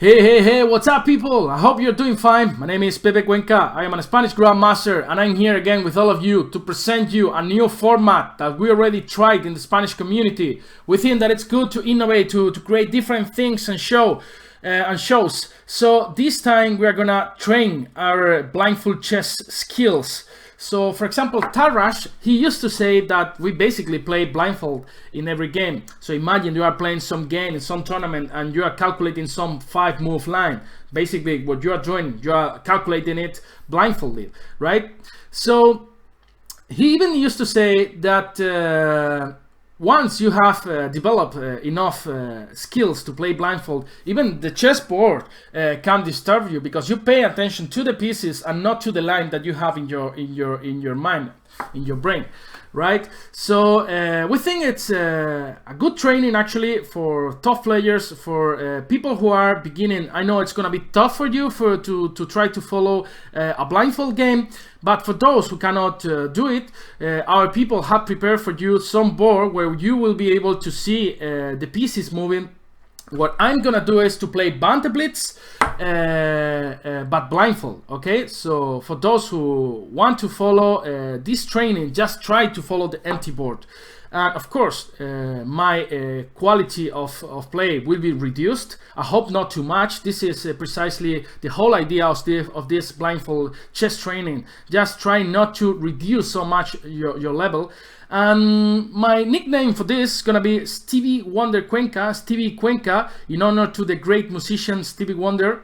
Hey, what's up, people? I hope you're doing fine. My name is Pepe Cuenca. I am a Spanish Grandmaster, and I'm here again with all of you to present you a new format that we already tried in the Spanish community. We think that it's good to innovate, to create different things and shows. So this time we are gonna train our blindfold chess skills. So, for example, Tarash, he used to say that we basically play blindfold in every game. So imagine you are playing some game in some tournament and you are calculating some 5-move line. Basically, what you are doing, you are calculating it blindfolded, right? So he even used to say that once you have developed enough skills to play blindfold, even the chessboard can disturb you because you pay attention to the pieces and not to the line that you have in your mind, in your brain, right? So we think it's a good training actually for tough players, for people who are beginning. I know it's gonna be tough for you to try to follow a blindfold game, but for those who cannot do it, our people have prepared for you some board where you will be able to see the pieces moving. What I'm gonna do is to play Banter Blitz, but blindfold, okay? So for those who want to follow this training, just try to follow the empty board. And of course, my quality of play will be reduced. I hope not too much. This is precisely the whole idea of this blindfold chess training. Just try not to reduce so much your level. And my nickname for this is gonna be Stevie Wonder Cuenca, Stevie Cuenca, in honor to the great musician Stevie Wonder.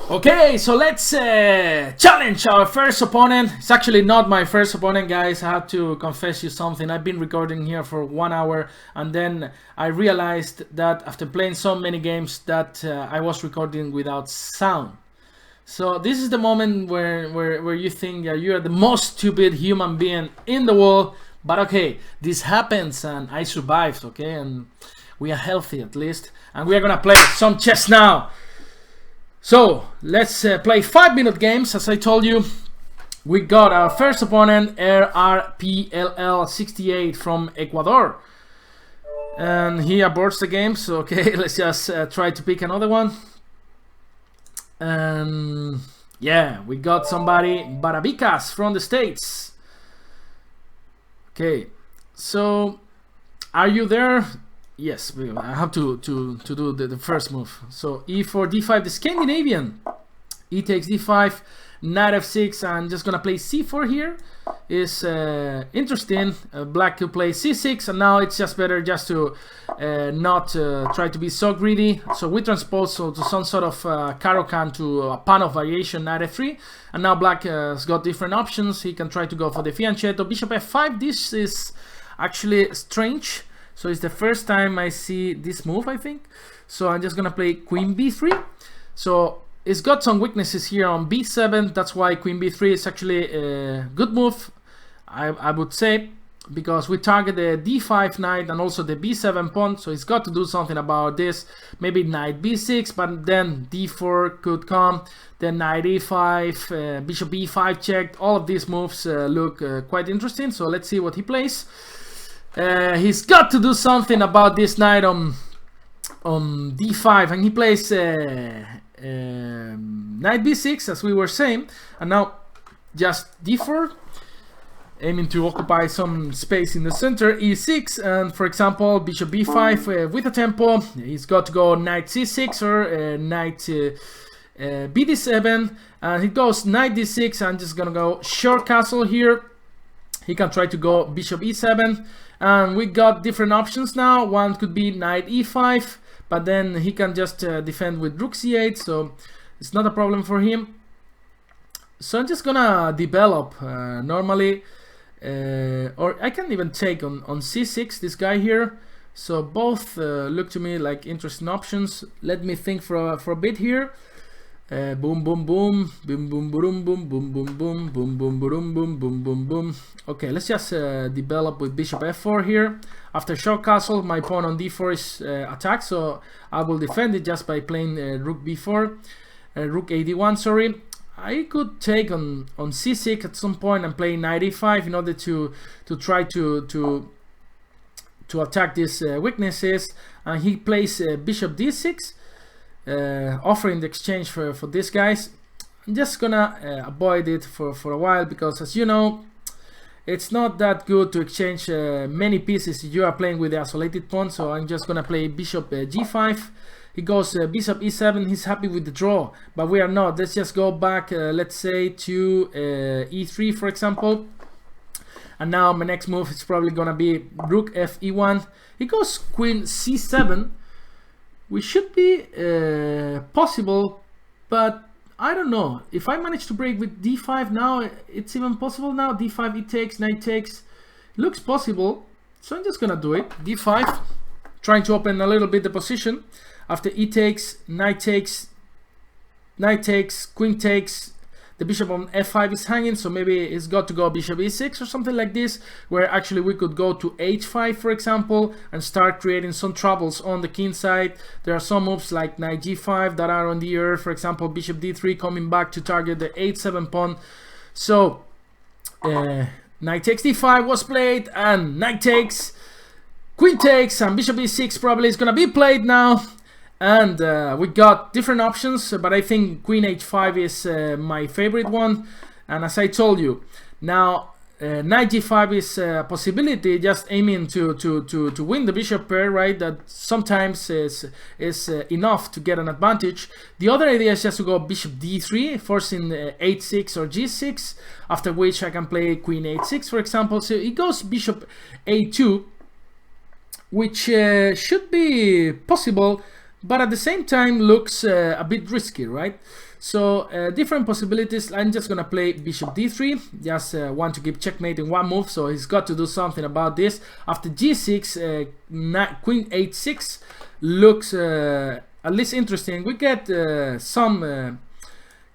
Okay, so let's challenge our first opponent. It's actually not my first opponent, guys. I have to confess you something. I've been recording here for 1 hour, and then I realized that after playing so many games that I was recording without sound. So this is the moment where you think you are the most stupid human being in the world. But okay, this happens and I survived, okay? And we are healthy at least. And we are gonna play some chess now. So let's play 5-minute games. As I told you, we got our first opponent, RRPLL68 from Ecuador. And he aborts the game, so okay, let's just try to pick another one. And yeah, we got somebody, Barabicas from the States. Okay, so are you there? Yes, I have to do the first move. So e4, d5, the Scandinavian. E takes d5, knight f6. I'm just gonna play c4 here. Is interesting. Black to play c6, and now it's just better just to not try to be so greedy. So we transpose to some sort of Caro-Kann to a pan of variation, knight f3, and now black has got different options. He can try to go for the fianchetto, bishop f5. This is actually strange. So it's the first time I see this move, I think. So I'm just gonna play queen b3. So it's got some weaknesses here on b7. That's why queen b3 is actually a good move, I would say, because we target the d5 knight and also the b7 pawn. So it's got to do something about this. Maybe knight b6, but then d4 could come. Then knight e5, bishop b5 checked. All of these moves look quite interesting. So let's see what he plays. He's got to do something about this knight on d5, and he plays knight b6, as we were saying, and now just d4, aiming to occupy some space in the center, e6, and for example bishop b5 with a tempo. He's got to go knight c6 or knight bd7, and he goes knight d6. I'm just gonna go short castle here. He can try to go bishop e7, and we got different options now. One could be knight e5, but then he can just defend with rook c8, so it's not a problem for him. So I'm just gonna develop normally, or I can even take on c6 this guy here. So both look to me like interesting options. Let me think for a bit here. Boom boom boom boom boom boom boom boom boom boom boom boom boom boom boom boom boom. Okay, let's just develop with bishop f4 here. After short castle, my pawn on d4 is attacked, so I will defend it just by playing rook b4, rook ad1. Sorry, I could take on c6 at some point and play knight e5 in order to try to attack these weaknesses. And he plays bishop d6. offering the exchange for these guys. I'm just gonna avoid it for a while, because as you know, it's not that good to exchange many pieces if you are playing with the isolated pawn. So I'm just gonna play bishop g5. He goes bishop e7. He's happy with the draw, but we are not. Let's just go back, let's say to e3 for example. And now my next move is probably gonna be rook f e1. He goes queen c7, which should be possible, but I don't know. If I manage to break with d5 now, it's even possible now. d5, e takes, knight takes. Looks possible, so I'm just gonna do it. d5, trying to open a little bit the position. After e takes, knight takes, queen takes. The bishop on f5 is hanging, so maybe it's got to go bishop e6 or something like this, where actually we could go to h5 for example and start creating some troubles on the king side. There are some moves like knight g5 that are on the air, for example bishop d3 coming back to target the h7 pawn. So knight takes d5 was played, and knight takes, queen takes, and bishop e6 probably is gonna be played now. And we got different options, but I think queen h5 is my favorite one. And as I told you, now knight g5 is a possibility, just aiming to win the bishop pair, right? That sometimes is enough to get an advantage. The other idea is just to go bishop d3, forcing h6 or g6, after which I can play queen h6 for example. So it goes bishop a2, which should be possible, but at the same time looks a bit risky, right? So different possibilities. I'm just gonna play bishop d3, just want to keep checkmate in one move, so he's got to do something about this. After g6, queen h6 looks at least interesting. We get some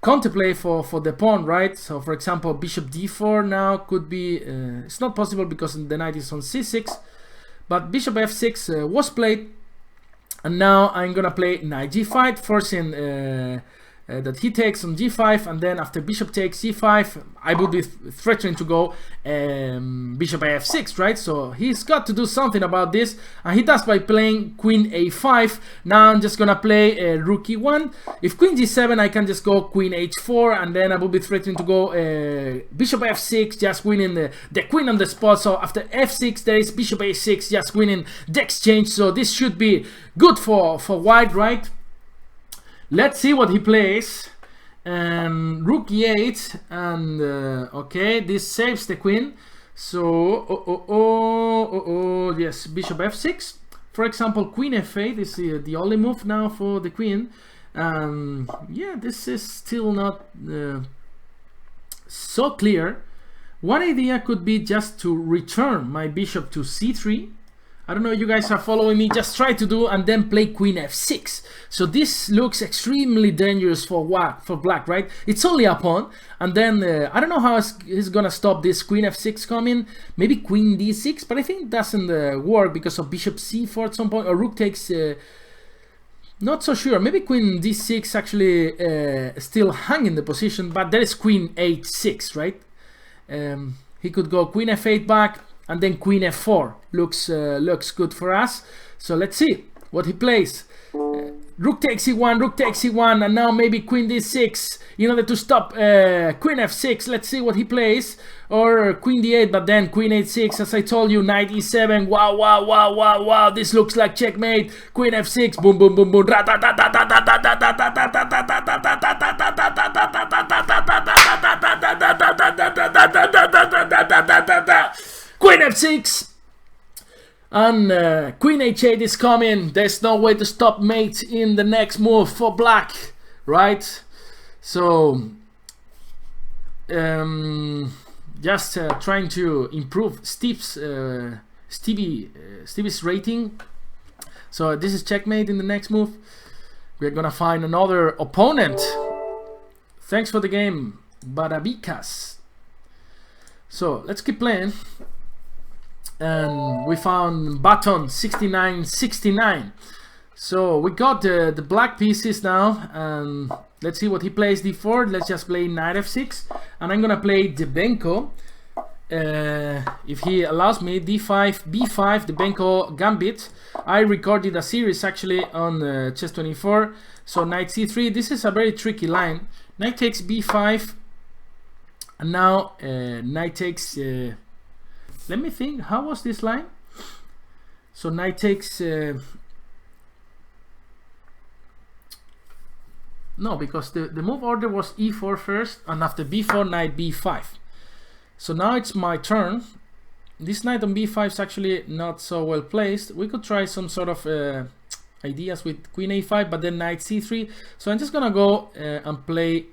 counterplay for the pawn, right? So for example bishop d4 now could be it's not possible because the knight is on c6, but bishop f6 was played. And now I'm gonna play knight g5, forcing that he takes on g5, and then after bishop takes c5, I would be threatening to go bishop f6, right? So he's got to do something about this, and he does by playing queen a5. Now I'm just gonna play rook e1. If queen g7, I can just go queen h4, and then I will be threatening to go bishop f6, just winning the queen on the spot. So after f6, there is bishop a6, just winning the exchange. So this should be good for white, right? Let's see what he plays. Rook e8, and okay, this saves the queen. So yes, bishop f6. For example, queen f8 is the only move now for the queen. Yeah, this is still not so clear. One idea could be just to return my bishop to c3. I don't know if you guys are following me. Just try to do, and then play queen f6. So this looks extremely dangerous for black, right? It's only a pawn, and then I don't know how he's gonna stop this queen f6 coming. Maybe queen d6, but I think it doesn't work because of bishop c4 at some point, or rook takes. Not so sure. Maybe queen d6 actually still hanging the position, but there is queen h6, right? He could go queen f8 back, and then queen f4 looks good for us. So let's see what he plays. Rook takes e1, rook takes e1, and now maybe queen d6 in order to stop queen f6. Let's see what he plays. Or queen d8, but then queen h6, as I told you, knight e7. Wow, wow, wow, wow, wow. This looks like checkmate. Queen f6, boom, boom, boom, boom. Queen f6. And queen h8 is coming. There's no way to stop mate in the next move for black, right? So just trying to improve Stevie's rating. So this is checkmate in the next move. We're gonna find another opponent. Thanks for the game, Barabicas. So let's keep playing. And we found button 6969. So we got the black pieces now, and let's see what he plays. d4. Let's just play knight f6, and I'm gonna play Debenko. if he allows me, d5, b5, the Benko gambit. I recorded a series actually on chess24. So knight c3, this is a very tricky line. Knight takes b5, and now knight takes, let me think, how was this line? So knight takes, no, because the move order was e4 first, and after b4, knight b5. So now it's my turn. This knight on b5 is actually not so well placed. We could try some sort of ideas with queen a5, but then knight c3. So I'm just gonna go and play.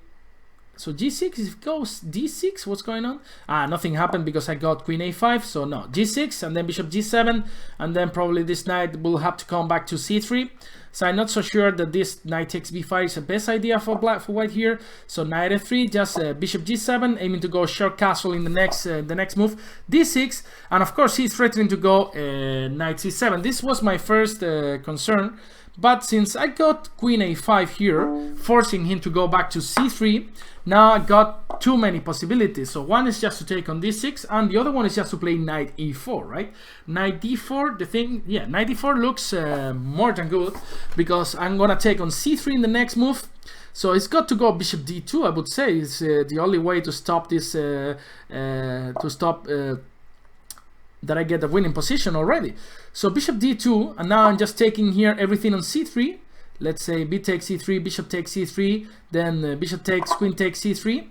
So g6, if it goes d6, what's going on? Nothing happened because I got queen a5, so no, g6, and then bishop g7, and then probably this knight will have to come back to c3. So I'm not so sure that this knight takes b5 is the best idea for white here. So knight f3, just bishop g7, aiming to go short castle in the next move, d6, and of course he's threatening to go knight c7. This was my first concern, but since I got queen a5 here, forcing him to go back to c3, now I got too many possibilities. So one is just to take on d6, and the other one is just to play knight e4, right? Knight d4, the thing, yeah, knight d4 looks more than good, because I'm gonna take on c3 in the next move. So it's got to go bishop d2, I would say, is the only way to stop this, that I get a winning position already. So bishop d2, and now I'm just taking here everything on c3. Let's say b takes c3, bishop takes c3, then bishop takes, queen takes c3,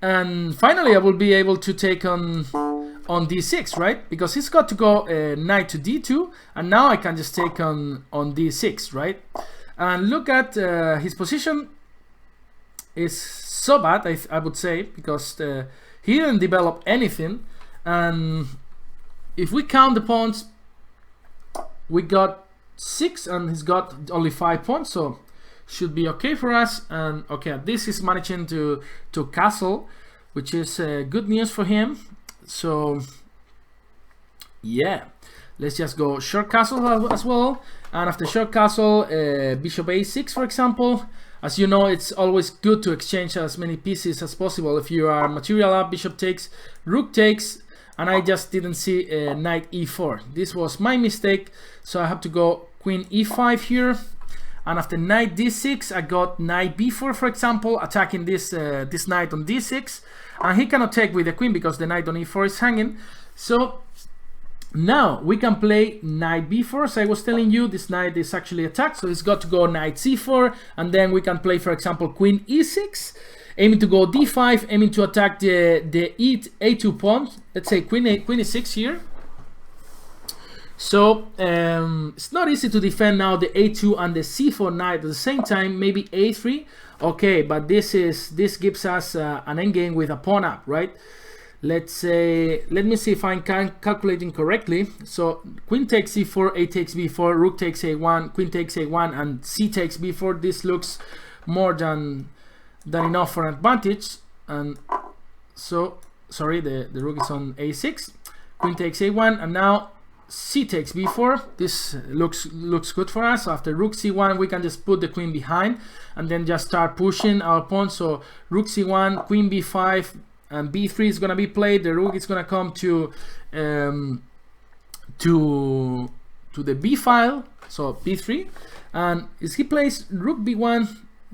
and finally I will be able to take on d6, right? Because he's got to go knight to d2, and now I can just take on d6, right? And look at his position is so bad, I would say, because he didn't develop anything, and if we count the pawns, we got 6 and he's got only 5 pawns, so should be okay for us. And okay, this is managing to castle, which is good news for him. So yeah, let's just go short castle as well. And after short castle, bishop a6, for example. As you know, it's always good to exchange as many pieces as possible. If you are material up, bishop takes, rook takes, and I just didn't see knight e4. This was my mistake, so I have to go queen e5 here, and after knight d6 I got knight b4, for example, attacking this this knight on d6, and he cannot take with the queen because the knight on e4 is hanging. So now we can play knight b4. So I was telling you, this knight is actually attacked, so he's got to go knight c4, and then we can play, for example, queen e6, aiming to go d5, aiming to attack the a2 pawn. Let's say queen e6 here. So it's not easy to defend now the a2 and the c4 knight at the same time. Maybe a3, okay, but this gives us an endgame with a pawn up, right? Let's say, let me see if I'm calculating correctly. So queen takes c4, a takes b4, rook takes a1, queen takes a1, and c takes b4. This looks more than enough for an advantage. And so, sorry, the rook is on a6, queen takes a1, and now c takes b4. This looks good for us. After rook c1, we can just put the queen behind and then just start pushing our pawn. So rook c1, queen b5, and b3 is gonna be played. The rook is gonna come to the b file, so b3, and if he plays rook b1,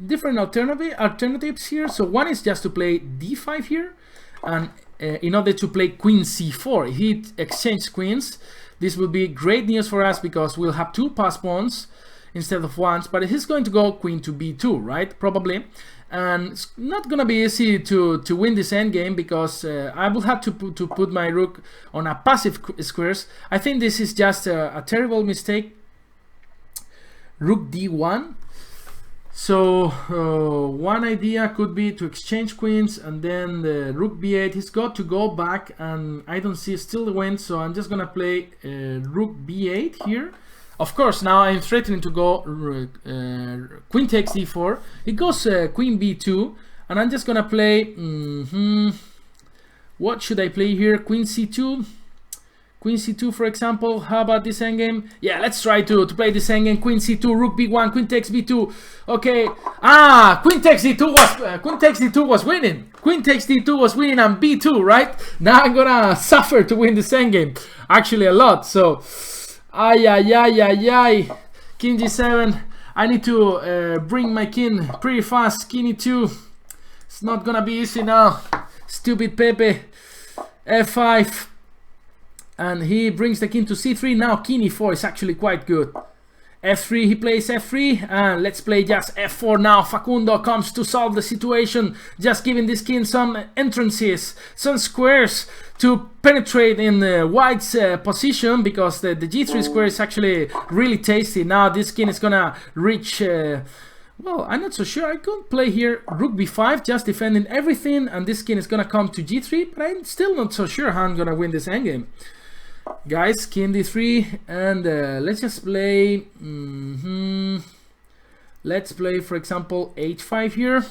different alternatives here. So one is just to play d5 here, and in order to play queen c4, if he exchanges queens, this will be great news for us because we'll have 2 pass pawns instead of ones. But he's going to go queen to b2, right? Probably. And it's not gonna be easy to win this endgame because I will have to put my rook on a passive squares. I think this is just a terrible mistake. Rook d1. So one idea could be to exchange queens, and then the rook b8. He's got to go back, and I don't see still the win. So I'm just gonna play rook b8 here. Of course, now I'm threatening to go queen takes d4. It goes queen b2, and I'm just gonna play. What should I play here? Queen c2. Queen c2, for example. How about this endgame? Yeah, let's try to play this endgame. Queen c2, rook b1, queen takes b2. Okay. Queen takes d2 was winning. Queen takes d2 was winning and b2, right? Now I'm gonna suffer to win this endgame. Actually, a lot. So, king g7. I need to bring my king pretty fast. King e2. It's not gonna be easy now. Stupid Pepe. f5. And he brings the king to c3. Now king e4 is actually quite good. f3, he plays f3. And let's play just f4 now. Facundo comes to solve the situation. Just giving this king some entrances, some squares to penetrate in white's position, because the g3 square is actually really tasty. Now this king is gonna reach... well, I'm not so sure. I could play here rook b5, just defending everything, and this king is gonna come to g3, but I'm still not so sure how I'm gonna win this endgame. Guys, king d3, and let's just play... let's play, for example, h5 here.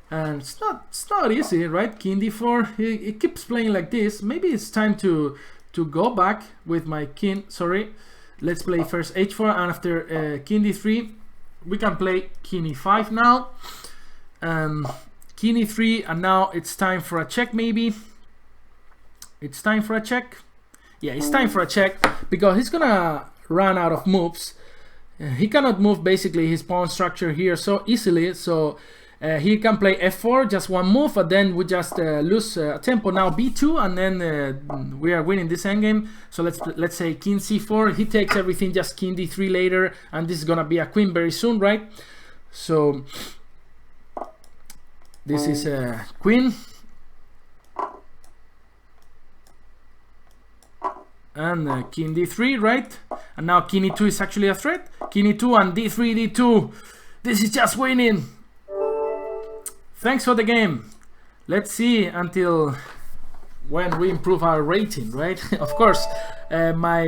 And it's not easy, right? King d4, he keeps playing like this. Maybe it's time to go back with my king. Sorry. Let's play first h4, and after king d3, we can play king e5 now. King e3, and now it's time for a check, maybe. It's time for a check. Yeah, it's time for a check, because he's gonna run out of moves. He cannot move basically his pawn structure here so easily, so he can play f4, just one move, but then we just lose tempo. Now b2, and then we are winning this endgame. So let's say king c4, he takes everything, just king d3 later, and this is gonna be a queen very soon, right? So this is a queen. And king d3, right? And now king e2 is actually a threat. King e2 and d3, d2. This is just winning. Thanks for the game. Let's see until when we improve our rating, right? Of course, my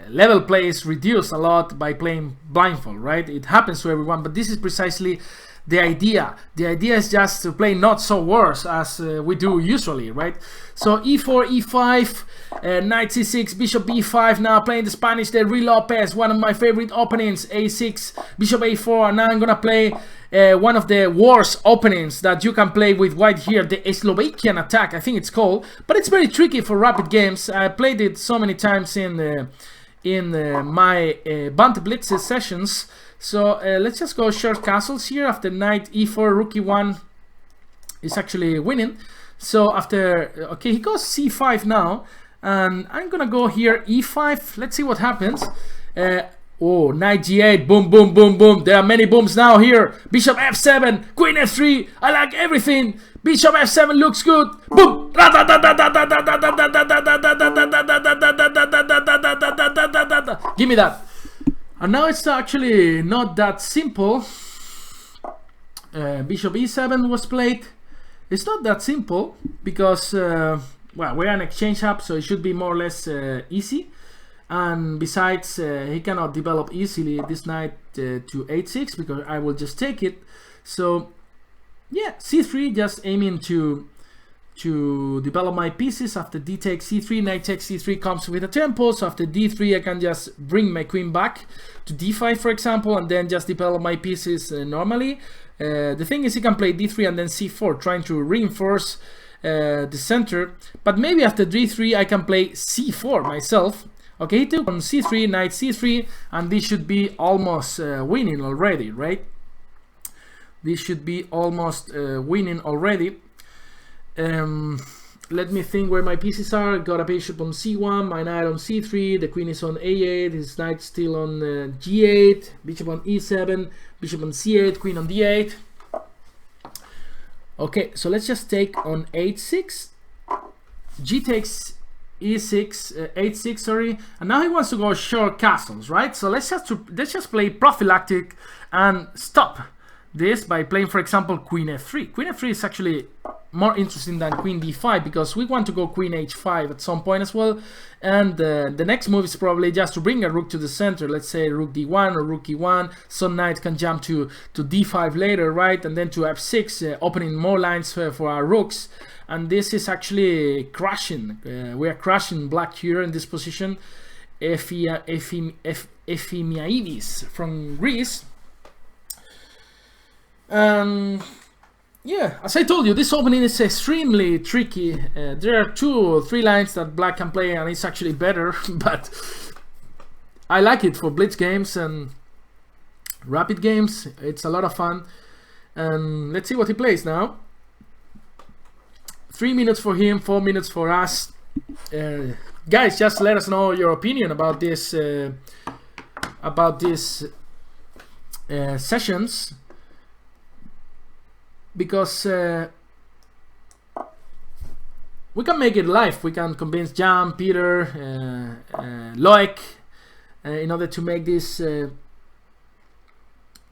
level play is reduced a lot by playing blindfold, right? It happens to everyone, but this is precisely the idea. The idea is just to play not so worse as we do usually, right? So e4, e5, knight c6, bishop b5. Now playing the Spanish, the Rui Lopez, one of my favorite openings. a6, bishop a4. And now I'm gonna play one of the worst openings that you can play with white here, the Slovakian attack, I think it's called. But it's very tricky for rapid games. I played it so many times in my Banter Blitz sessions. So let's just go short castles here. After knight e4, rook e1 is actually winning. So after, okay, he goes c5 now, and I'm gonna go here e5. Let's see what happens. Oh, knight g8, boom, boom, boom, boom. There are many booms now here. Bishop f7, queen f3. I like everything. Bishop f7 looks good. Boom. Give me that. And now it's actually not that simple. Bishop e7 was played. It's not that simple because, well, we're an exchange hub, so it should be more or less easy. And besides, he cannot develop easily this knight to h6 because I will just take it. So, yeah, c3, just aiming to develop my pieces. After d takes c3, knight takes c3 comes with a tempo. So after d3, I can just bring my queen back to d5, for example, and then just develop my pieces normally. The thing is, he can play d3 and then c4, trying to reinforce the center. But maybe after d3, I can play c4 myself. Okay, he took on c3, knight c3, and this should be almost winning already, right? This should be almost winning already. Let me think where my pieces are. Got a bishop on c1, my knight on c3, the queen is on a8, his knight still on g8, bishop on e7, bishop on c8, queen on d8. Okay, so let's just take on h6, g takes e6, h6, sorry, and now he wants to go short castles, right? So let's just play prophylactic and stop this by playing, for example, queen f3. Queen f3 is actually more interesting than queen d5 because we want to go queen h5 at some point as well, and the next move is probably just to bring a rook to the center. Let's say rook d1 or rook e1, so knight can jump to d5 later, right? And then to f6, opening more lines for our rooks. and this is actually crashing. We are crashing black here in this position. Efimiaidis from Greece. Yeah, as I told you, this opening is extremely tricky. There are 2 or 3 lines that black can play, and it's actually better, but I like it for blitz games and rapid games. It's a lot of fun. And let's see what he plays now. 3 minutes for him, 4 minutes for us. Guys, just let us know your opinion about this sessions, because we can make it live. We can convince Jan, Peter, Loic in order to make this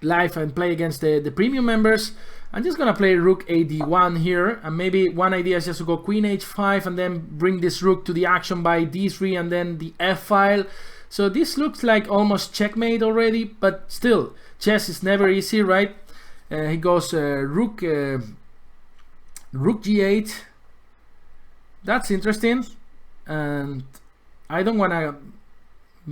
live and play against the premium members. I'm just gonna play rook ad1 here, and maybe one idea is just to go queen h5 and then bring this rook to the action by d3 and then the f file. So this looks like almost checkmate already, but still, chess is never easy, right? He goes rook g8. That's interesting, and I don't want to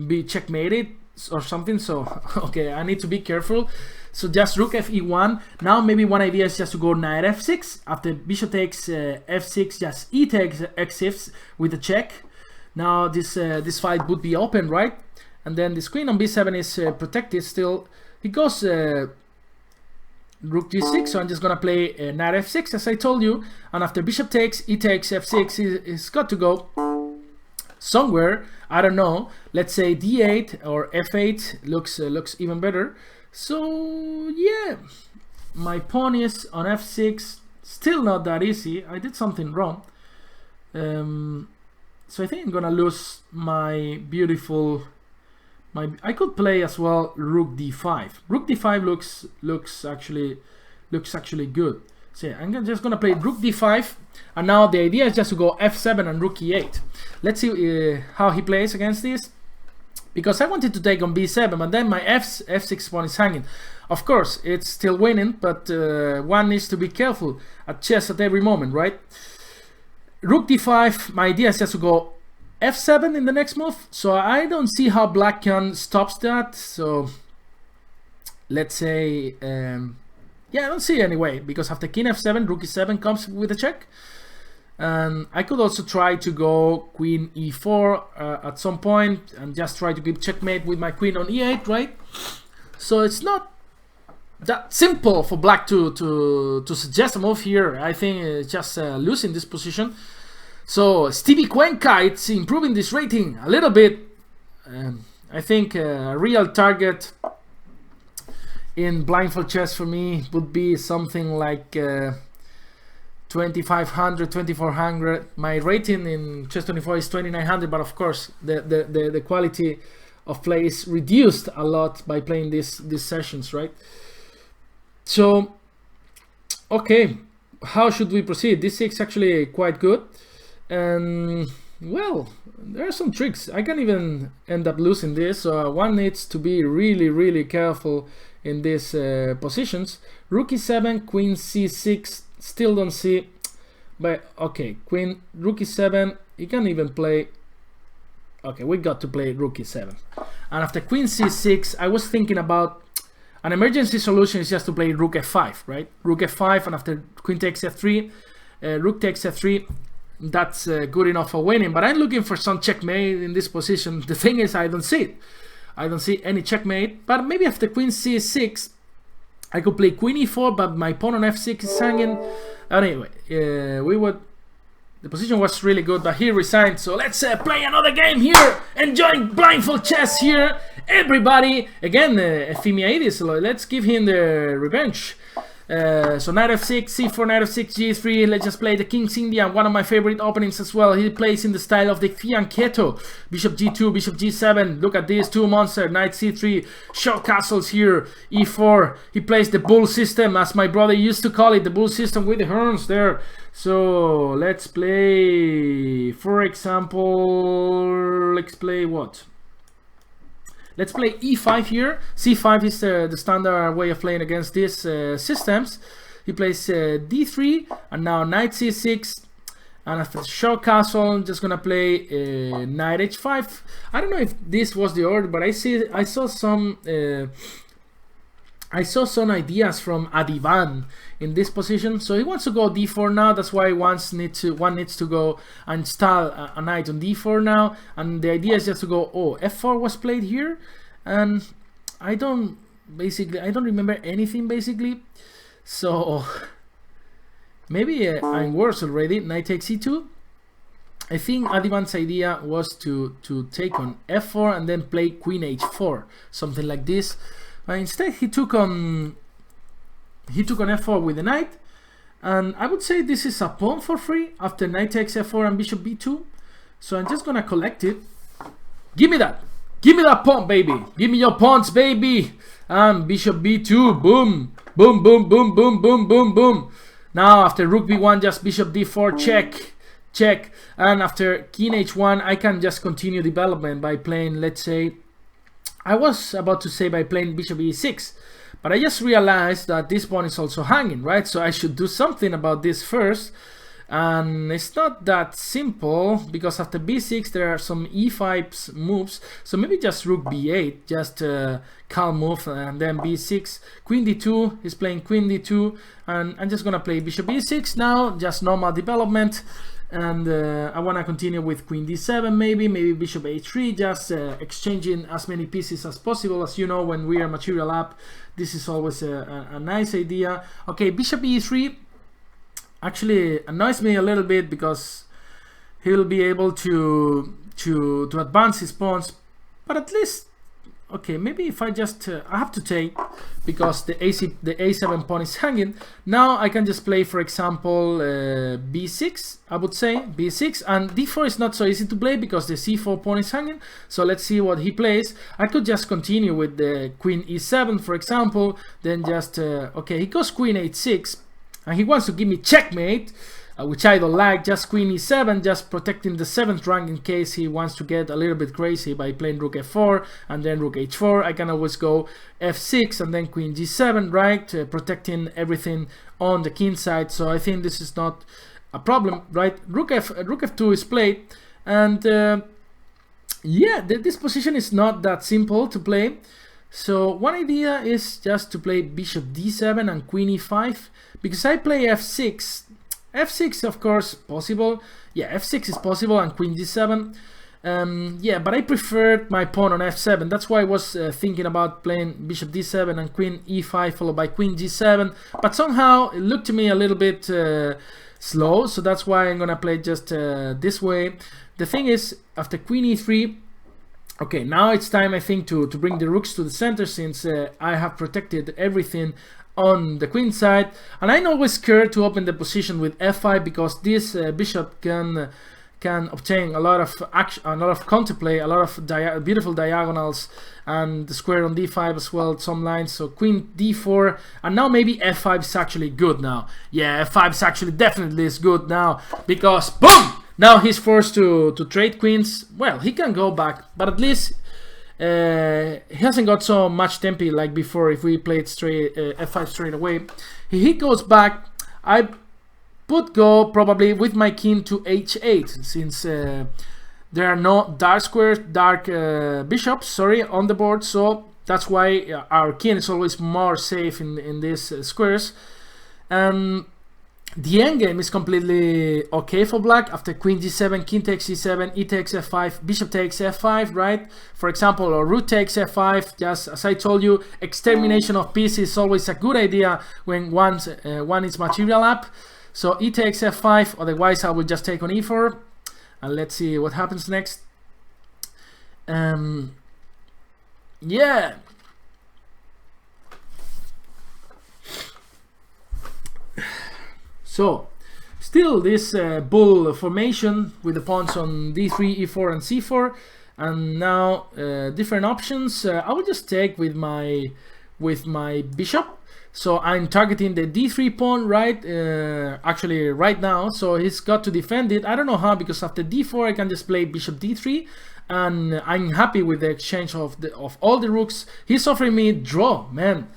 be checkmated or something, so okay, I need to be careful. So just rook fe1. Now maybe one idea is just to go knight f6. After bishop takes f6, just e takes x6 with a check. Now this fight would be open, right? And then this queen on b7 is protected still. He goes rook g6, so I'm just gonna play knight f6 as I told you. And after bishop takes, e takes f6, it's got to go somewhere. I don't know. Let's say d8 or f8 looks even better. So yeah, my pawn is on f6. Still not that easy. I did something wrong. So I think I'm gonna lose my beautiful. I could play as well rook d5. Rook d5 looks actually good. So yeah, I'm just gonna play rook d5, and now the idea is just to go f7 and rook e8. Let's see how he plays against this, because I wanted to take on b7, but then my f6 pawn is hanging. Of course, it's still winning, but one needs to be careful at chess at every moment, right? Rook d5. My idea is just to go f7 in the next move, so I don't see how black can stop that. So let's say yeah, I don't see any way, because after king f7, rook e7 comes with a check. And I could also try to go queen e4 at some point and just try to give checkmate with my queen on e8, right? So it's not that simple for black to suggest a move here. I think it's just losing this position. So Stevie Cuenca, it's improving this rating a little bit. I think a real target in blindfold chess for me would be something like 2500, 2400. My rating in chess24 is 2900, but of course the quality of play is reduced a lot by playing these sessions, right? So okay, how should we proceed? This is actually quite good, and well, there are some tricks. I can even end up losing this, so one needs to be really careful in these positions. Rook e7, queen c6, still don't see, but okay, queen, rook e7, you can even play. Okay, we got to play rook e7, and after queen c6, I was thinking about an emergency solution is just to play rook f5, right? Rook f5, and after queen takes f3, rook takes f3. That's good enough for winning, but I'm looking for some checkmate in this position. The thing is, I don't see it. I don't see any checkmate, but maybe after queen c6 I could play queen e4, but my pawn on f6 is hanging. Anyway, the position was really good, but he resigned. So let's play another game here, enjoying blindfold chess here, everybody. Again, Efimiaidis, let's give him the revenge. So knight f6, c4, knight f6, g3. Let's just play the King's India, one of my favorite openings as well. He plays in the style of the fianchetto. Bishop g2, bishop g7. Look at these two monsters. Knight c3, short castles here. e4. He plays the bull system, as my brother used to call it, the bull system with the horns there. So let's play, for example, let's play what? Let's play e5 here. c5 is the standard way of playing against these systems. He plays d3, and now knight c6. And after the short castle, I'm just gonna play knight h5. I don't know if this was the order, but I saw some ideas from Adivan in this position. So he wants to go d4 now. That's why one needs to go and install a knight on d4 now. And the idea is just to go, oh, f4 was played here, and I don't remember anything basically. So maybe I'm worse already. Knight takes e2. I think Adivan's idea was to take on f4 and then play queen h4, something like this. But instead he took on f4 with the knight, and I would say this is a pawn for free after knight takes f4 and bishop b2. So I'm just gonna collect it. Give me that pawn, baby. Give me your pawns, baby. And bishop b2. Boom, boom, boom, boom, boom, boom, boom, boom. Now after rook b1, just bishop d4, check. And after king h1, I can just continue development by playing, let's say, I was about to say by playing bishop e6, but I just realized that this pawn is also hanging, right? So I should do something about this first. And it's not that simple, because after b6 there are some e5 moves. So maybe just rook b8, just calm move, and then b6, queen d2. He's playing queen d2, and I'm just gonna play bishop e6 now, just normal development. And I want to continue with queen d7, maybe bishop a3, just exchanging as many pieces as possible. As you know, when we are material up, this is always a nice idea. Okay, bishop e3 actually annoys me a little bit, because he'll be able to advance his pawns, but at least, okay, maybe if I just I have to take, because the a7 pawn is hanging. Now I can just play, for example, b6. I would say b6, and d4 is not so easy to play because the c4 pawn is hanging. So let's see what he plays. I could just continue with the queen e7, for example, then just okay, he goes queen h6, and he wants to give me checkmate, which I don't like. Just queen e7, just protecting the 7th rank in case he wants to get a little bit crazy by playing rook f4 and then rook h4. I can always go f6 and then queen g7, right, protecting everything on the king side. So I think this is not a problem, right? Rook f2 is played, and yeah, this position is not that simple to play. So one idea is just to play bishop d7 and queen e5, because I play f6. f6, of course, possible. Yeah, f6 is possible, and queen g7. Yeah, but I preferred my pawn on f7. That's why I was thinking about playing bishop d7 and queen e5 followed by queen g7. But somehow it looked to me a little bit slow, so that's why I'm gonna play just this way. The thing is, after queen e3, okay, now it's time, I think, to bring the rooks to the center, since I have protected everything on the queen side, and I'm always scared to open the position with f5, because this bishop can obtain a lot of action, a lot of counterplay, a lot of beautiful diagonals, and the square on d5 as well, some lines. So queen d4, and now maybe f5 is actually good now. Yeah, f5 is actually definitely is good now, because boom, now he's forced to trade queens. Well, he can go back, but at least he hasn't got so much tempi like before. If we played straight f5 straight away, he goes back. I would go probably with my king to h8, since there are no dark squares, dark bishops, sorry, on the board. So that's why our king is always more safe in these squares. And the endgame is completely okay for black. After queen g7, king takes g7, e takes f5, bishop takes f5, right? For example, or rook takes f5. Just as I told you, extermination of pieces is always a good idea when one is material up. So e takes f5, otherwise I will just take on e4. And let's see what happens next. Yeah. So, still this bull formation with the pawns on d3, e4, and c4, and now different options. I will just take with my bishop. So I'm targeting the d3 pawn, right? Actually, right now. So he's got to defend it. I don't know how, because after d4 I can just play bishop d3, and I'm happy with the exchange of all the rooks. He's offering me draw, man.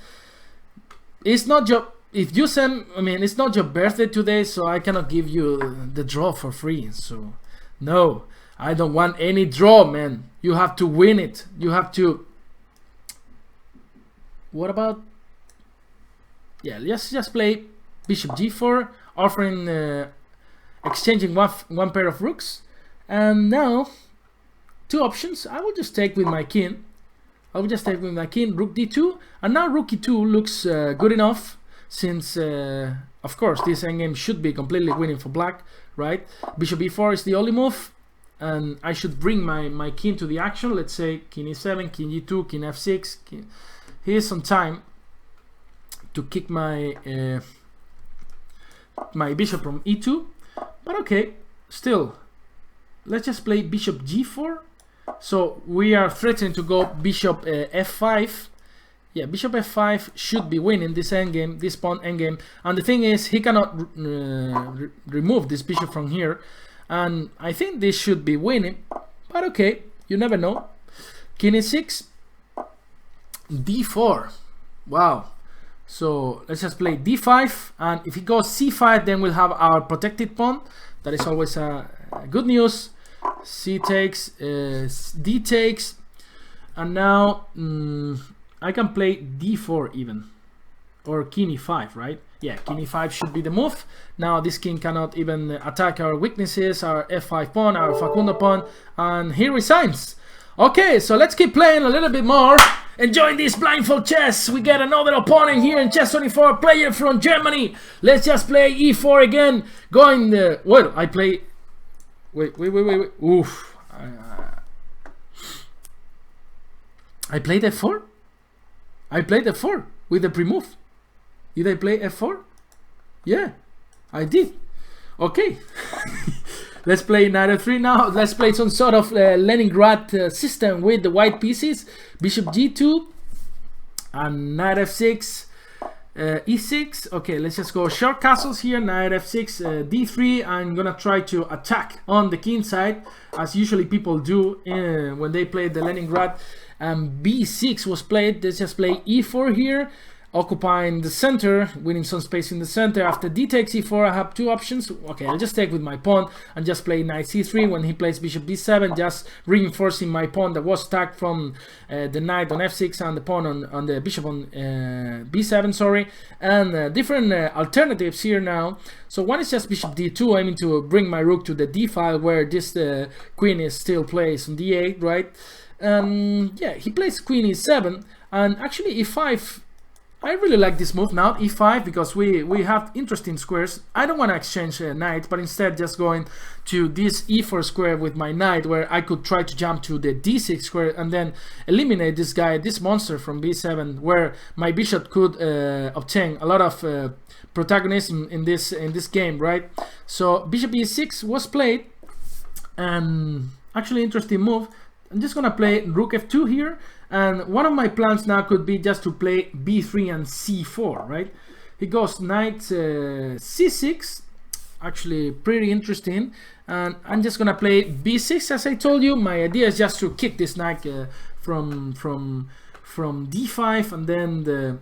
It's not if you send, I mean, it's not your birthday today, so I cannot give you the draw for free. So no, I don't want any draw, man. You have to win it. You have to. What about? Yeah, let's just play bishop g4, offering exchanging one pair of rooks, and now two options. I will just take with my king. I will just take with my king, rook d2, and now rook e2 looks good enough, since of course this endgame should be completely winning for black, right? Bishop e4 is the only move, and I should bring my king to the action. Let's say king e7, king g2, king f6. Here's some time to kick my my bishop from e2, but okay, still, let's just play bishop g4. So we are threatening to go bishop f5. Yeah, bishop f5 should be winning this endgame, this pawn endgame. And the thing is, he cannot remove this bishop from here. And I think this should be winning. But okay, you never know. King e6, d4. Wow. So let's just play d5. And if he goes c5, then we'll have our protected pawn. That is always good news. C takes, D takes, and now I can play D4 even, or king E5, right? Yeah, king E5 should be the move. Now this king cannot even attack our weaknesses, our F5 pawn, our Facundo pawn, and he resigns. Okay, so let's keep playing a little bit more. Enjoying this blindfold chess. We get another opponent here in Chess24, player from Germany. Let's just play E4 again. Going the, well, I play. Wait. Oof. I played f4? I played f4 with the pre-move. Did I play f4? Yeah, I did. Okay. Let's play knight f3 now. Let's play some sort of Leningrad system with the white pieces. Bishop g2 and knight f6. E6. Okay, let's just go short castles here. Knight f6, d3. I'm gonna try to attack on the king side, as usually people do when they play the Leningrad. And b6 was played. Let's just play e4 here, occupying the center, winning some space in the center. After d takes e4, I have two options. Okay, I'll just take with my pawn and just play knight c3. When he plays bishop b7, just reinforcing my pawn that was stacked from the knight on f6 and the pawn on the bishop on b7, sorry. And different alternatives here now. So one is just bishop d2, aiming to bring my rook to the d file, where this queen is still placed on d8, right? Yeah, he plays queen e7, and actually e5. I really like this move now, e5, because we have interesting squares. I don't want to exchange knight, but instead just going to this e4 square with my knight, where I could try to jump to the d6 square and then eliminate this guy, this monster from b7, where my bishop could obtain a lot of protagonism in this game, right? So bishop e6 was played, and actually interesting move. I'm just gonna play rook f2 here, and one of my plans now could be just to play b3 and c4, right? He goes knight c6, actually pretty interesting, and I'm just gonna play b6. As I told you, my idea is just to kick this knight from d5, and then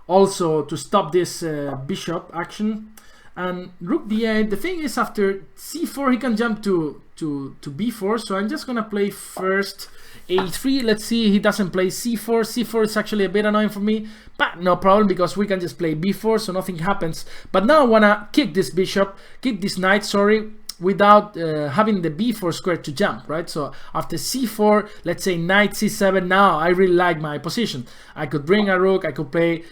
also to stop this bishop action. And rook d8. The thing is, after c4 he can jump to b4, so I'm just gonna play first a3. Let's see, he doesn't play c4. c4 is actually a bit annoying for me, but no problem, because we can just play b4, so nothing happens. But now I wanna kick this bishop, kick this knight, sorry, without having the b4 square to jump, right? So after c4, let's say knight c7. Now I really like my position. I could bring a rook, I could play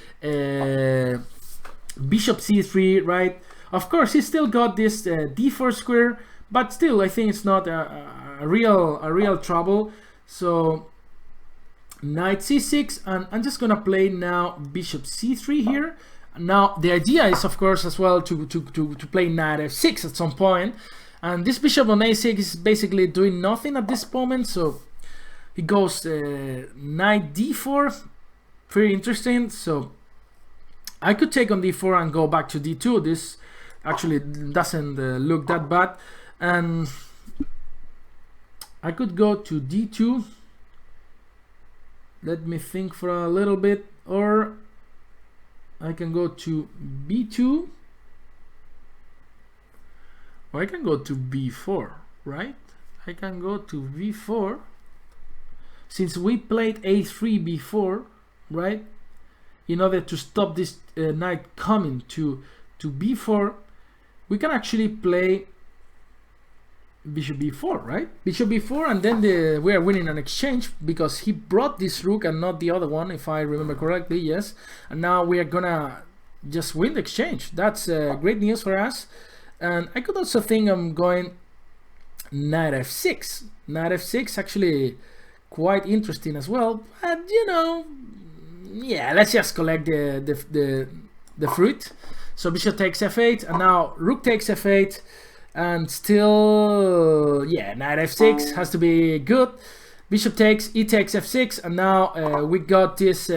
bishop c3, right? Of course, he still got this d4 square, but still, I think it's not a real trouble. So knight c6, and I'm just gonna play now bishop c3 here. Now the idea is, of course, as well to play knight f6 at some point, and this bishop on a6 is basically doing nothing at this moment. So he goes knight d4, very interesting. So I could take on d4 and go back to d2. This actually doesn't look that bad, and I could go to d2. Let me think for a little bit, or I can go to b2, or I can go to b4, right? I can go to b4. Since we played a3 before, right? In order to stop this knight coming to b4, we can actually play bishop b4, right? Bishop b4, and then we are winning an exchange because he brought this rook and not the other one, if I remember correctly. Yes, and now we are gonna just win the exchange. That's great news for us. And I could also think I'm going knight f6. Knight f6 actually quite interesting as well, but you know, yeah, let's just collect the fruit. So bishop takes f8, and now rook takes f8. And still, yeah, knight f6 has to be good. Bishop takes, e takes f6, and now we got this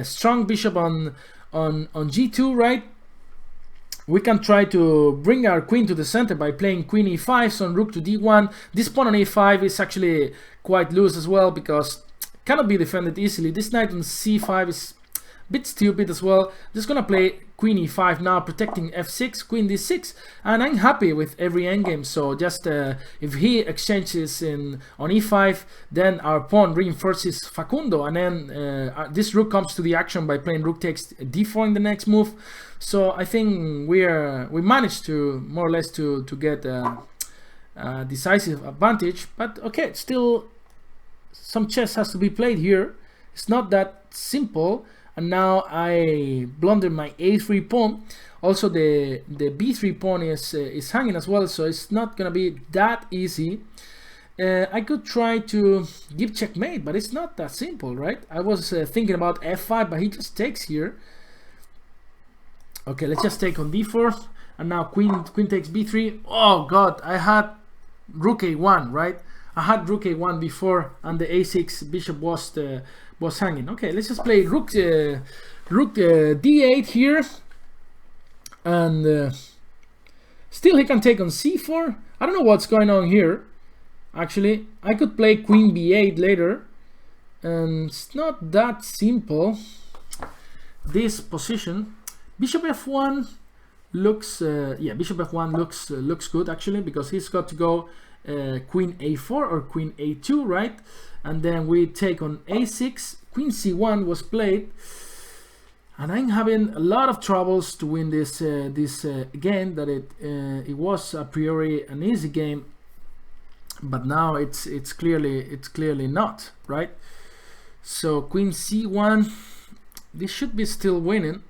strong bishop on g2, right? We can try to bring our queen to the center by playing queen e5, so on rook to d1. This pawn on e5 is actually quite loose as well because cannot be defended easily. This knight on c5 is a bit stupid as well. Just gonna play queen e5 now, protecting f6, queen d6, and I'm happy with every endgame. So just if he exchanges on e5, then our pawn reinforces Facundo, and then this rook comes to the action by playing rook takes d4 in the next move. So I think we managed to more or less to get a decisive advantage. But okay, still some chess has to be played here. It's not that simple. And now I blundered my a3 pawn. Also the b3 pawn is hanging as well, so it's not gonna be that easy. I could try to give checkmate, but it's not that simple, right? I was thinking about f5, but he just takes here. Okay, let's just take on d4, and now queen takes b3. Oh god, I had rook a1, right? I had rook a1 before, and the a6 bishop was hanging. Okay, let's just play rook d8 here, and still he can take on c4. I don't know what's going on here. Actually, I could play queen b8 later, and it's not that simple. This position, bishop f1 looks yeah, bishop f1 looks good actually, because he's got to go queen a4 or queen a2, right? And then we take on a6. Queen c1 was played, and I'm having a lot of troubles to win this game. That it was a priori an easy game, but now it's clearly not, right? So queen c1, this should be still winning,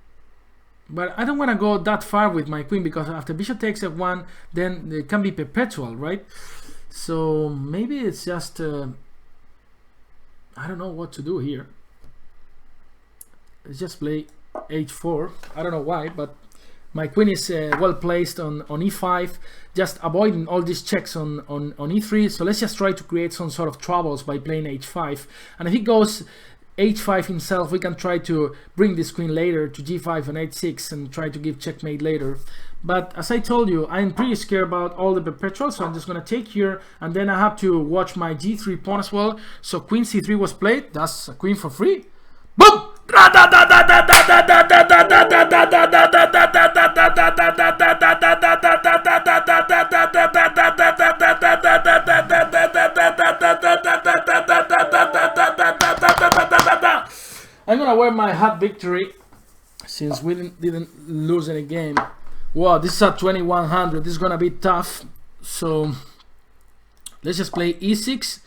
but I don't want to go that far with my queen, because after bishop takes f1, then it can be perpetual, right? So maybe it's just I don't know what to do here. Let's just play h4. I don't know why, but my queen is well placed on e5, just avoiding all these checks on e3. So let's just try to create some sort of troubles by playing h5. And if he goes h5 himself, we can try to bring this queen later to g5 and h6 and try to give checkmate later. But as I told you, I'm pretty scared about all the perpetuals, so I'm just gonna take here, and then I have to watch my g3 pawn as well. So queen c3 was played. That's a queen for free. Boom! I'm gonna wear my hat victory since we didn't lose any game. Wow, this is at 2100. This is gonna be tough. So let's just play e6,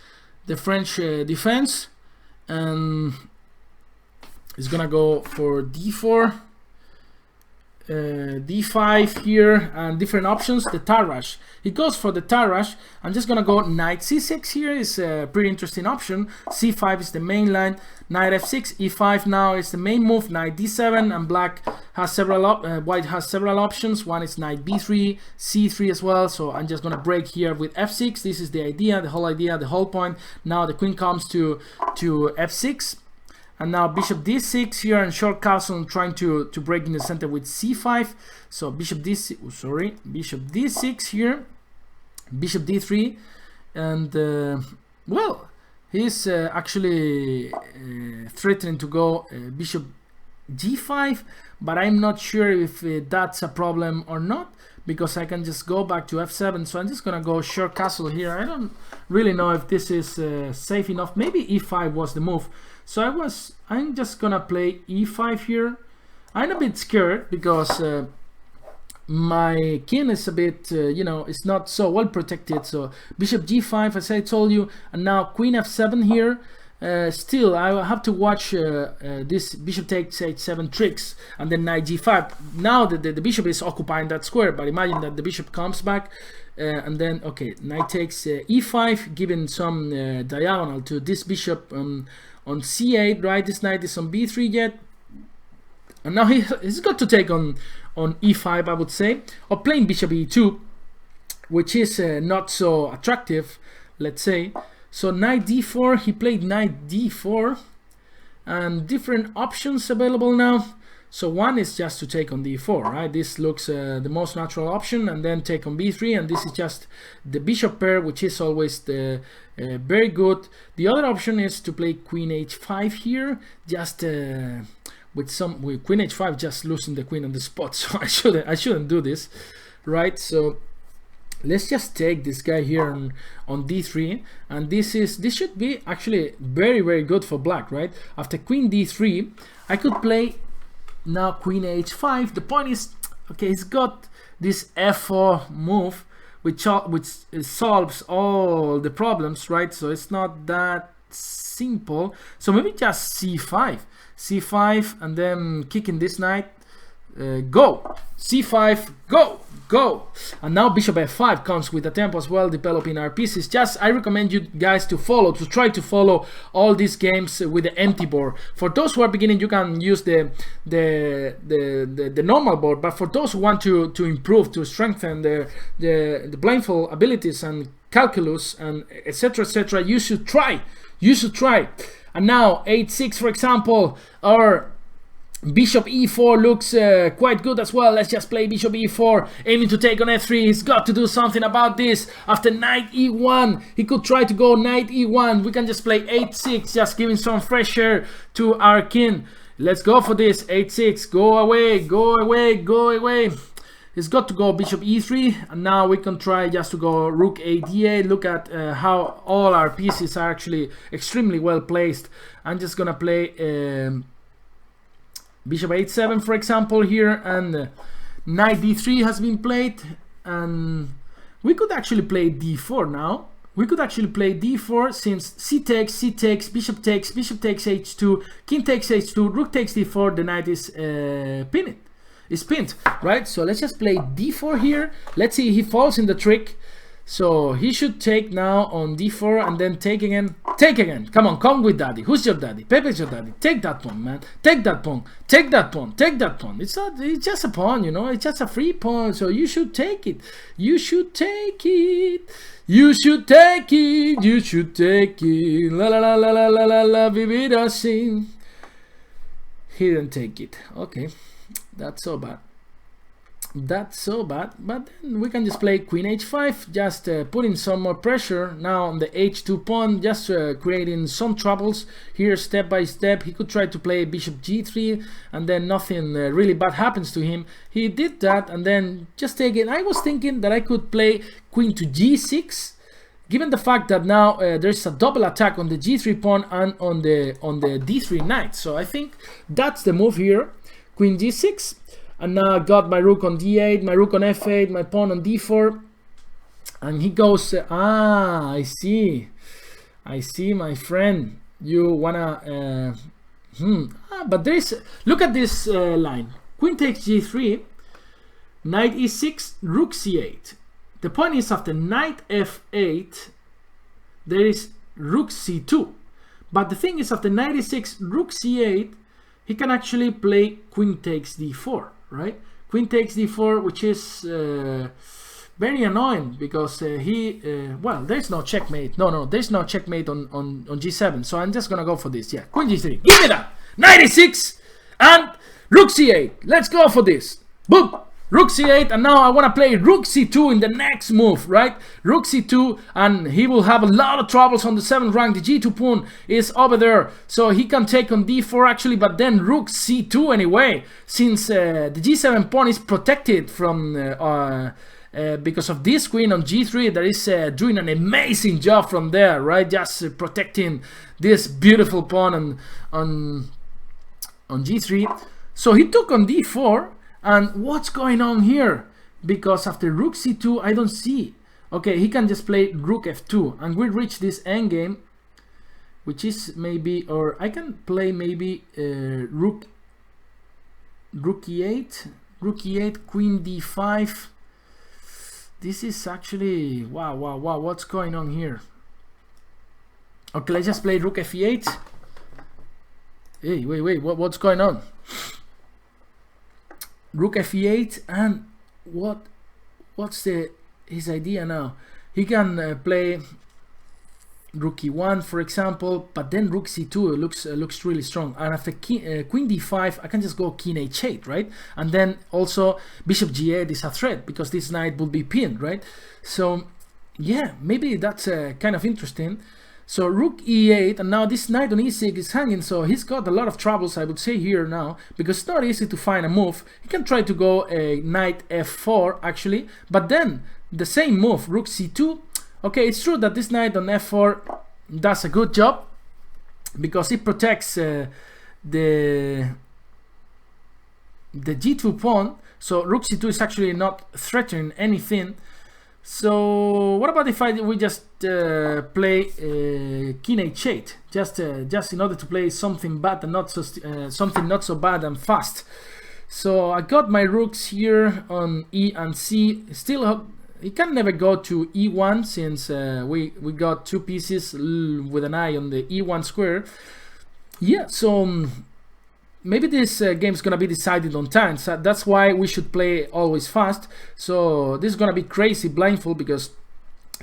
the French defense, and it's gonna go for d4, d5 here, and different options. The Tarrasch, he goes for the Tarrasch. I'm just gonna go knight c6 here. Is a pretty interesting option. c5 is the main line. Knight f6, e5 now is the main move. Knight d7, and black has several white has several options. One is knight b3, c3 as well. So I'm just gonna break here with f6. This is the idea, the whole point. Now the queen comes to f6. And now bishop d6 here, and short castle trying to break in the center with c5. So bishop d6, sorry, bishop d6 here, bishop d3, and well, he's actually threatening to go bishop g5, but I'm not sure if that's a problem or not, because I can just go back to f7. So I'm just gonna go short castle here. I don't really know if this is safe enough. Maybe e5 was the move. So I'm just gonna play e5 here. I'm a bit scared because my king is a bit, you know, it's not so well protected. So bishop g5, as I told you, and now queen f7 here. Still, I will have to watch this bishop takes h7 tricks, and then knight g5. Now the bishop is occupying that square, but imagine that the bishop comes back, and then, okay, knight takes e5, giving some diagonal to this bishop on c8, right? This knight is on b3 yet, and now he's got to take on e5, I would say, or playing bishop e2, which is not so attractive, let's say. So knight d4, he played knight d4, and different options available now. So one is just to take on d4, right? This looks the most natural option, and then take on b3, and this is just the bishop pair, which is always very good. The other option is to play queen h5 here, just with queen h5, just losing the queen on the spot. So I shouldn't do this, right? So let's just take this guy here on d3, and this should be actually very good for black, right? After queen d3, I could play now queen h5. The point is, okay, he's got this f4 move, which solves all the problems, right? So it's not that simple. So maybe just c5, and then kicking this knight. Go c5, go, and now bishop f5 comes with a tempo as well, developing our pieces. Just I recommend you guys to try to follow all these games with the empty board. For those who are beginning, you can use the normal board, but for those who want to improve, to strengthen the blindfold abilities and calculus and etc., you should try. And now h6, for example, or bishop e4 looks quite good as well. Let's just play bishop e4, aiming to take on f3. He's got to do something about this. After knight e1, he could try to go knight e1. We can just play h6, just giving some fresh air to our king. Let's go for this. h6, go away. He's got to go bishop e3, and now we can try just to go rook a d8. Look at how all our pieces are actually extremely well placed. I'm just gonna play bishop h7, for example, here, and knight d3 has been played, and we could actually play d4 now. We could actually play d4, since c takes, bishop takes h2, king takes h2, rook takes d4, the knight is pinned, right? So let's just play d4 here. Let's see if he falls in the trick. So he should take now on d4, and then take again. Come on, come with daddy. Who's your daddy? Pepe's your daddy. Take that pawn, man. Take that pawn. It's just a pawn, you know. It's just a free pawn. So you should take it. You should take it. La la la la la la la la. Vivida sing. He didn't take it. Okay, that's so bad. But then we can just play queen h5, just putting some more pressure now on the h2 pawn, just creating some troubles here step by step. He could try to play bishop g3, and then nothing really bad happens to him. He did that, and then just take it. I was thinking that I could play queen to g6, given the fact that now there's a double attack on the g3 pawn and on the d3 knight. So I think that's the move here, queen g6. And now I got my rook on d8, my rook on f8, my pawn on d4, and he goes, I see, my friend, you wanna, but there's, look at this line, queen takes g3, knight e6, rook c8. The point is, after knight f8, there is rook c2, but the thing is, after knight e6, rook c8, he can actually play queen takes d4. Right, queen takes d4, which is very annoying, because well, there's no checkmate. No, there's no checkmate on g7. So I'm just gonna go for this. Yeah, queen g3. Give me that. Knight e6 and rook c8. Let's go for this. Boom. rook c8, and now I want to play rook c2 in the next move, right? Rook c2, and he will have a lot of troubles on the 7th rank. The g2 pawn is over there, so he can take on d4 actually, but then rook c2 anyway, since the g7 pawn is protected from because of this queen on g3 that is doing an amazing job from there, right? Just protecting this beautiful pawn on g3. So he took on d4, and what's going on here? Because after rook c2 I don't see. Okay, he can just play rook f2 and we reach this endgame, which is maybe, or I can play maybe rook e8, queen d5. This is actually wow, what's going on here? Okay, let's just play rook f8. Hey, wait, what's going on? Rook f8, and what's his idea now? He can play rook e1 for example, but then rook c2 looks really strong, and after queen d5 I can just go king h8, right? And then also bishop g8 is a threat because this knight will be pinned, right? So yeah, maybe that's kind of interesting. So rook e8, and now this knight on e6 is hanging, so he's got a lot of troubles, I would say, here now, because it's not easy to find a move. He can try to go a knight f4 actually, but then the same move, rook c2. Okay, it's true that this knight on f4 does a good job because it protects the g2 pawn, so rook c2 is actually not threatening anything. So what about if we just play king h8, just in order to play something bad and not so something not so bad and fast. So I got my rooks here on e and c. Still, it can never go to e1 since we got two pieces with an eye on the e1 square. Yeah, so maybe this game is gonna be decided on time, so that's why we should play always fast. So this is gonna be crazy blindfold, because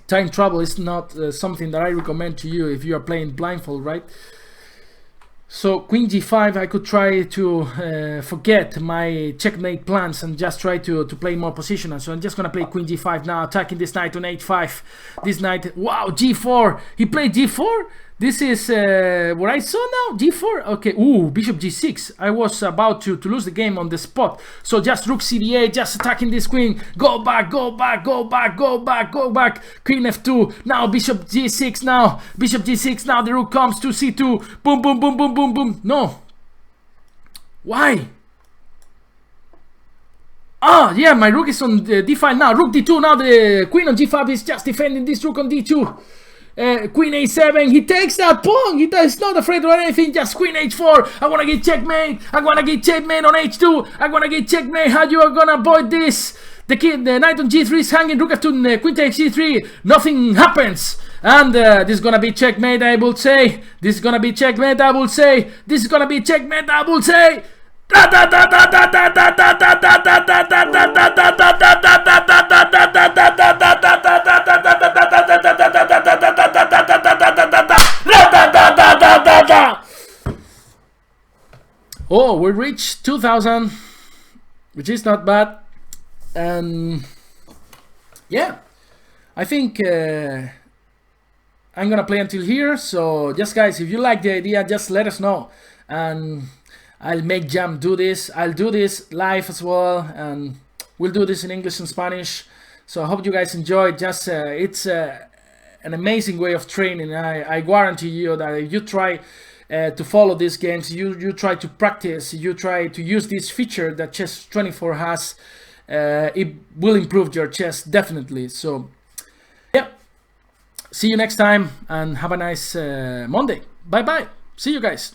time travel is not something that I recommend to you if you are playing blindfold, right? So queen g5, I could try to forget my checkmate plans and just try to play more positional. So I'm just gonna play queen g5 now, attacking this knight on h5. This knight, wow, g4, he played g4. This is what I saw now, g4, okay, ooh, bishop g6. I was about to lose the game on the spot. So just rook cd8, just attacking this queen, go back, go back, go back, go back, go back, queen f2, now bishop g6 now, bishop g6, now the rook comes to c2, boom, boom, boom, boom, boom, boom, no. Why? Ah, yeah, my rook is on d5 now, rook d2, now the queen on g5 is just defending this rook on d2. Queen a7, he takes that pawn, he is not afraid of anything, just queen h4, I wanna get checkmate, I wanna get checkmate on h2, I wanna get checkmate, how you are gonna avoid this? The knight on g3 is hanging, rook f2, queen takes g3, nothing happens, and this is gonna be checkmate, I will say, this is gonna be checkmate, I will say, this is gonna be checkmate, I will say. Oh, we reached 2000, which is not bad, and yeah, I think I'm gonna play until here. So just guys, if you like the idea, just let us know, and I'll make Jam do this. I'll do this live as well, and we'll do this in English and Spanish. So I hope you guys enjoy. Just it's an amazing way of training. I guarantee you that if you try to follow these games, you try to practice, you try to use this feature that Chess 24 has, it will improve your chess definitely. So yeah, see you next time and have a nice Monday. Bye bye. See you guys.